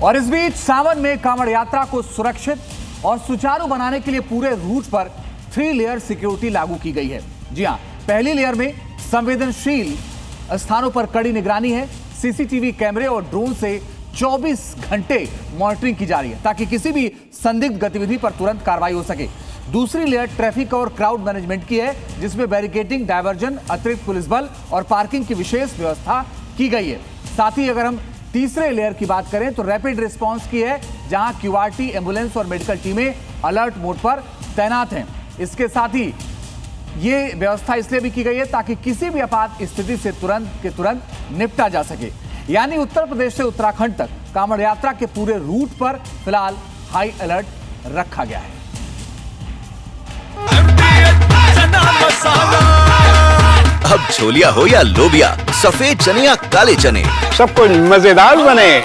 और इस बीच सावन में कांवड़ यात्रा को सुरक्षित और सुचारू बनाने के लिए पूरे रूट पर 3 लेयर सिक्योरिटी लागू की गई है। जी हां, पहली लेयर में संवेदनशील स्थानों पर कड़ी निगरानी है। सीसीटीवी कैमरे और ड्रोन से 24 घंटे मॉनिटरिंग की जा रही है ताकि किसी भी संदिग्ध गतिविधि पर तुरंत कार्रवाई हो सके। दूसरी लेयर ट्रैफिक और क्राउड मैनेजमेंट की है, जिसमें बैरिकेडिंग, डायवर्जन, अतिरिक्त पुलिस बल और पार्किंग की विशेष व्यवस्था की गई है। साथ ही अगर हम तीसरे लेयर की बात करें तो रैपिड रिस्पांस की है, जहां क्यूआरटी, एम्बुलेंस और मेडिकल टीमें अलर्ट मोड पर तैनात हैं। इसके साथ ही ये व्यवस्था इसलिए भी की गई है ताकि किसी भी आपात स्थिति से तुरंत निपटा जा सके। यानी उत्तर प्रदेश से उत्तराखंड तक कांवड़ यात्रा के पूरे रूट पर फिलहाल हाई अलर्ट रखा गया है। अब छोलिया हो या लोबिया, सफेद चने या काले चने, सब कुछ मजेदार बने।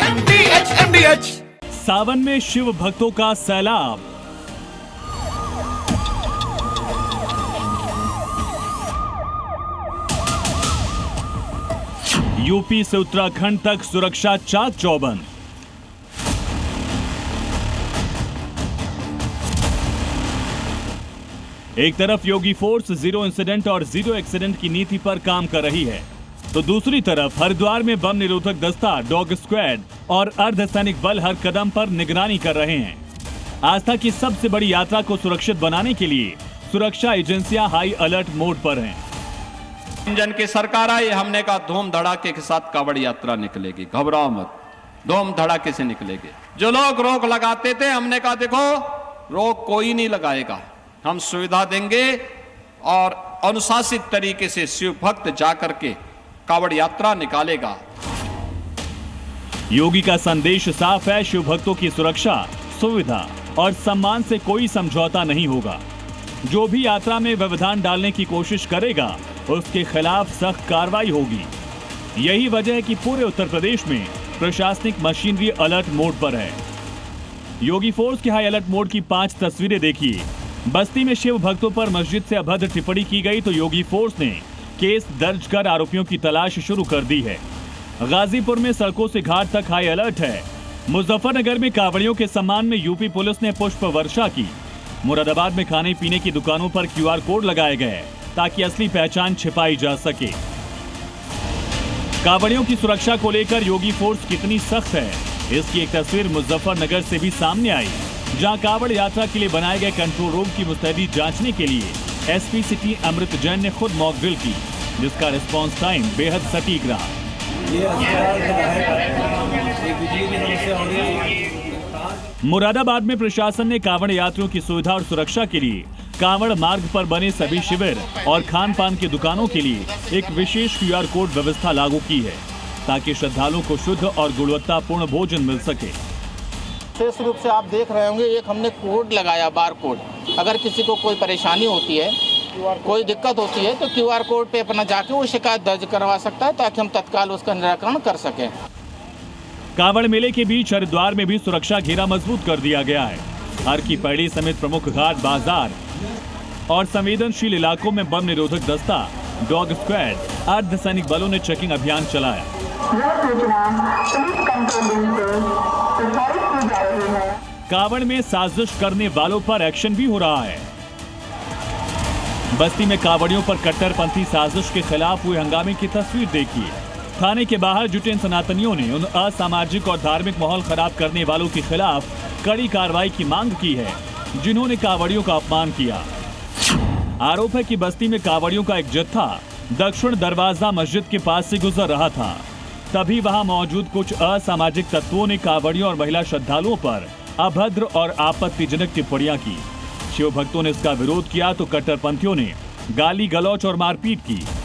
सावन में शिव भक्तों का सैलाब। यूपी से उत्तराखंड तक सुरक्षा चाक चौबंद। एक तरफ योगी फोर्स जीरो इंसिडेंट और जीरो एक्सीडेंट की नीति पर काम कर रही है, तो दूसरी तरफ हरिद्वार में बम निरोधक दस्ता, डॉग स्क्वाड और अर्धसैनिक बल हर कदम पर निगरानी कर रहे हैं। आस्था की सबसे बड़ी यात्रा को सुरक्षित बनाने के लिए सुरक्षा एजेंसियां हाई अलर्ट मोड पर हैं। इंजन की सरकार आई, हमने कहा धूम धड़ाके के साथ कांवड़ यात्रा निकलेगी, घबराओ मत, धूम धड़ाके से निकलेगी। जो लोग रोक लगाते थे, हमने कहा देखो रोक कोई नहीं लगाएगा, हम सुविधा देंगे और अनुशासित तरीके से शिव भक्त जाकर के कांवड़ यात्रा निकालेगा। योगी का संदेश साफ है, शिव भक्तों की सुरक्षा, सुविधा और सम्मान से कोई समझौता नहीं होगा। जो भी यात्रा में व्यवधान डालने की कोशिश करेगा उसके खिलाफ सख्त कार्रवाई होगी। यही वजह है कि पूरे उत्तर प्रदेश में प्रशासनिक मशीनरी अलर्ट मोड पर है। योगी फोर्स के हाई अलर्ट मोड की 5 तस्वीरें देखिए। बस्ती में शिव भक्तों पर मस्जिद से अभद्र टिप्पणी की गई तो योगी फोर्स ने केस दर्ज कर आरोपियों की तलाश शुरू कर दी है। गाजीपुर में सड़कों से घाट तक हाई अलर्ट है। मुजफ्फरनगर में कांवड़ियों के सम्मान में यूपी पुलिस ने पुष्प वर्षा की। मुरादाबाद में खाने पीने की दुकानों पर QR कोड लगाए गए ताकि असली पहचान छिपाई जा सके। कांवड़ियों की सुरक्षा को लेकर योगी फोर्स कितनी सख्त है, इसकी एक तस्वीर मुजफ्फरनगर से भी सामने आई, जहां कांवड़ यात्रा के लिए बनाए गए कंट्रोल रूम की मुस्तैदी जांचने के लिए एसपी सिटी अमृत जैन ने खुद मॉक ड्रिल की, जिसका रिस्पांस टाइम बेहद सटीक रहा। मुरादाबाद में प्रशासन ने कांवड़ यात्रियों की सुविधा और सुरक्षा के लिए कांवड़ मार्ग पर बने सभी शिविर और खान पान की दुकानों के लिए एक विशेष QR कोड व्यवस्था लागू की है, ताकि श्रद्धालुओं को शुद्ध और गुणवत्तापूर्ण भोजन मिल सके। विशेष रूप से आप देख रहे होंगे, एक हमने कोड लगाया, बार कोड। अगर किसी को कोई परेशानी होती है, कोई दिक्कत होती है, तो QR कोड पे अपना जाके वो शिकायत दर्ज करवा सकता है, ताकि हम तत्काल उसका निराकरण कर सकें। कांवड़ मेले के बीच हरिद्वार में भी सुरक्षा घेरा मजबूत कर दिया गया है। हर की पैड़ी समेत प्रमुख घाट, बाजार और संवेदनशील इलाकों में बम निरोधक दस्ता, डॉग स्क्वाड, अर्धसैनिक बलों ने चेकिंग अभियान चलाया। कांवड़ में साजिश करने वालों पर एक्शन भी हो रहा है। बस्ती में कांवड़ियों पर कट्टरपंथी साजिश के खिलाफ हुए हंगामे की तस्वीर देखिए। थाने के बाहर जुटे इन सनातनियों ने उन असामाजिक और धार्मिक माहौल खराब करने वालों के खिलाफ कड़ी कार्रवाई की मांग की है, जिन्होंने कांवड़ियों का अपमान किया। आरोप है कि बस्ती में कांवड़ियों का एक जत्था दक्षिण दरवाजा मस्जिद के पास से गुजर रहा था, तभी वहां मौजूद कुछ असामाजिक तत्वों ने कांवड़ियों और महिला श्रद्धालुओं पर अभद्र और आपत्तिजनक टिप्पणियां की। शिव भक्तों ने इसका विरोध किया तो कट्टरपंथियों ने गाली गलौच और मारपीट की।